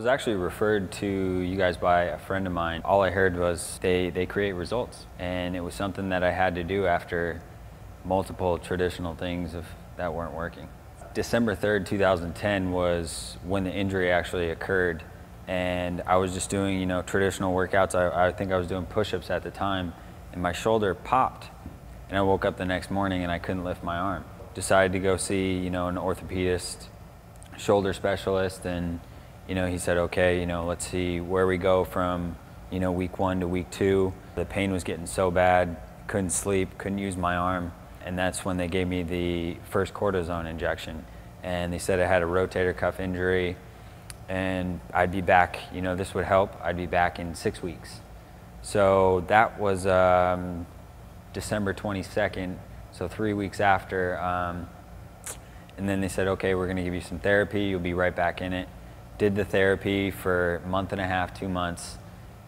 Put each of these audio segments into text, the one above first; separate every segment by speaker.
Speaker 1: was actually referred to you guys by a friend of mine. All I heard was they create results, and it was something that I had to do after multiple traditional things that weren't working. December 3rd, 2010 was when the injury actually occurred, and I was just doing, you know, traditional workouts. I think I was doing push-ups at the time, and my shoulder popped, and I woke up the next morning and I couldn't lift my arm. Decided to go see, you know, an orthopedist, shoulder specialist, and you know, he said, okay, you know, let's see where we go from, you know, week 1 to week 2. The pain was getting so bad, couldn't sleep, couldn't use my arm, and that's when they gave me the first cortisone injection. And they said I had a rotator cuff injury, and I'd be back, you know, this would help, I'd be back in 6 weeks. So that was December 22nd, so 3 weeks after, and then they said, okay, we're gonna give you some therapy, you'll be right back in it. Did the therapy for a month and a half, 2 months,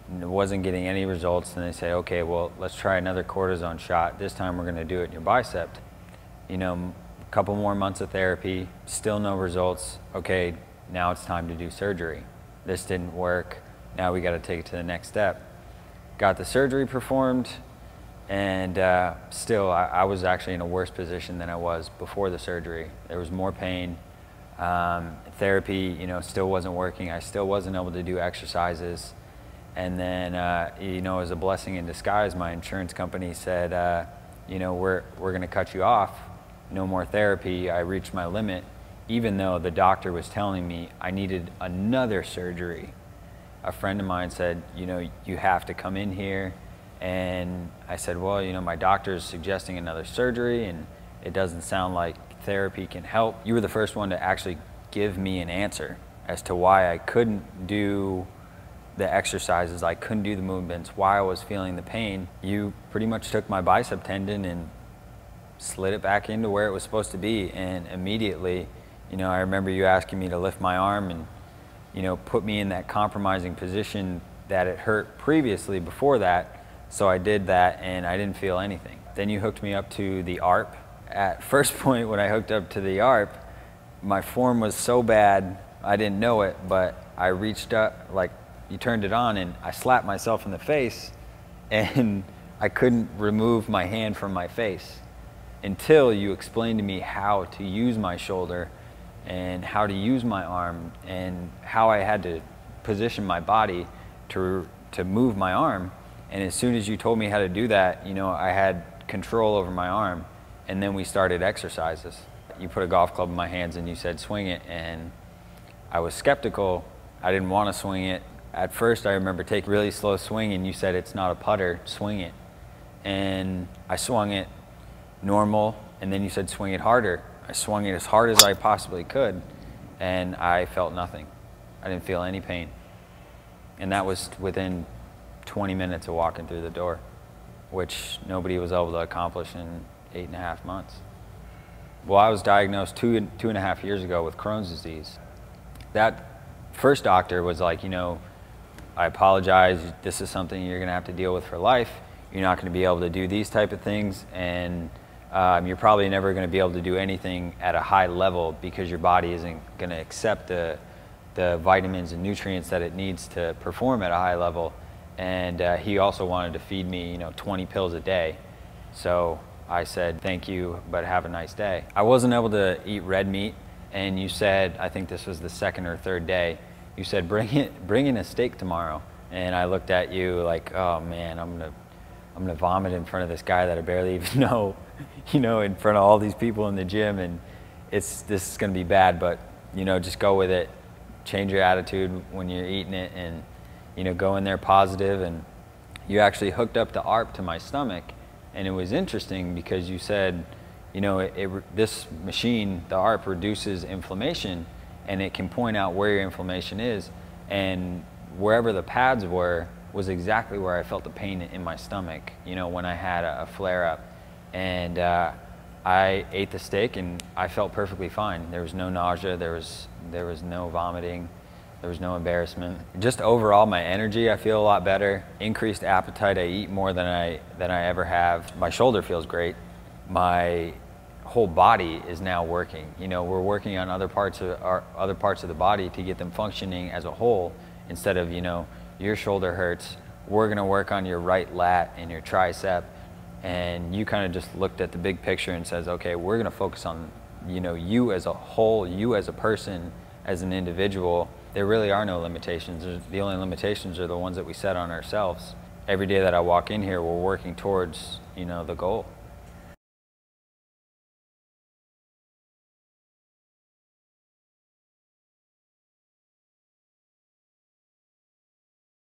Speaker 1: and wasn't getting any results, and they said, okay, well, let's try another cortisone shot. This time we're gonna do it in your bicep. You know, a couple more months of therapy, still no results. Okay, now it's time to do surgery. This didn't work, now we gotta take it to the next step. Got the surgery performed, and still, I was actually in a worse position than I was before the surgery. There was more pain. Therapy, you know, still wasn't working. I still wasn't able to do exercises. And then, you know, as a blessing in disguise, my insurance company said, you know, we're going to cut you off. No more therapy. I reached my limit, even though the doctor was telling me I needed another surgery. A friend of mine said, you know, you have to come in here. And I said, well, you know, my doctor's suggesting another surgery, and it doesn't sound like therapy can help. You were the first one to actually give me an answer as to why I couldn't do the exercises, I couldn't do the movements, why I was feeling the pain. You pretty much took my bicep tendon and slid it back into where it was supposed to be, and immediately, you know, I remember you asking me to lift my arm and, you know, put me in that compromising position that it hurt previously before that, so I did that and I didn't feel anything. Then you hooked me up to the ARP. At first point when I hooked up to the ARP, my form was so bad, I didn't know it, but I reached up, like you turned it on, and I slapped myself in the face, and I couldn't remove my hand from my face until you explained to me how to use my shoulder and how to use my arm and how I had to position my body to move my arm. And as soon as you told me how to do that, you know, I had control over my arm. And then we started exercises. You put a golf club in my hands and you said, swing it. And I was skeptical. I didn't want to swing it. At first, I remember taking a really slow swing and you said, it's not a putter, swing it. And I swung it normal, and then you said, swing it harder. I swung it as hard as I possibly could, and I felt nothing. I didn't feel any pain. And that was within 20 minutes of walking through the door, which nobody was able to accomplish in 8.5 months. Well, I was diagnosed two and a half years ago with Crohn's disease. That first doctor was like, you know, I apologize, this is something you're gonna have to deal with for life. You're not gonna be able to do these type of things, and you're probably never gonna be able to do anything at a high level because your body isn't gonna accept the vitamins and nutrients that it needs to perform at a high level. And he also wanted to feed me, you know, 20 pills a day. So I said, thank you, but have a nice day. I wasn't able to eat red meat, and you said, I think this was the second or third day, you said, bring in a steak tomorrow. And I looked at you like, oh man, I'm gonna vomit in front of this guy that I barely even know, you know, in front of all these people in the gym, and this is gonna be bad, but you know, just go with it. Change your attitude when you're eating it, and you know, go in there positive. And you actually hooked up the ARP to my stomach, and it was interesting because you said, you know, this machine, the ARP, reduces inflammation, and it can point out where your inflammation is, and wherever the pads were was exactly where I felt the pain in my stomach, you know, when I had a flare-up. And I ate the steak and I felt perfectly fine. There was no nausea, there was no vomiting, there was no embarrassment. Just overall, my energy, I feel a lot better. Increased appetite, I eat more than I ever have. My shoulder feels great. My whole body is now working. You know, we're working on other parts of the body to get them functioning as a whole, instead of, you know, your shoulder hurts, we're gonna work on your right lat and your tricep, and you kind of just looked at the big picture and says, okay, we're gonna focus on, you know, you as a whole, you as a person, as an individual. There really are no limitations. The only limitations are the ones that we set on ourselves. Every day that I walk in here, we're working towards, you know, the goal.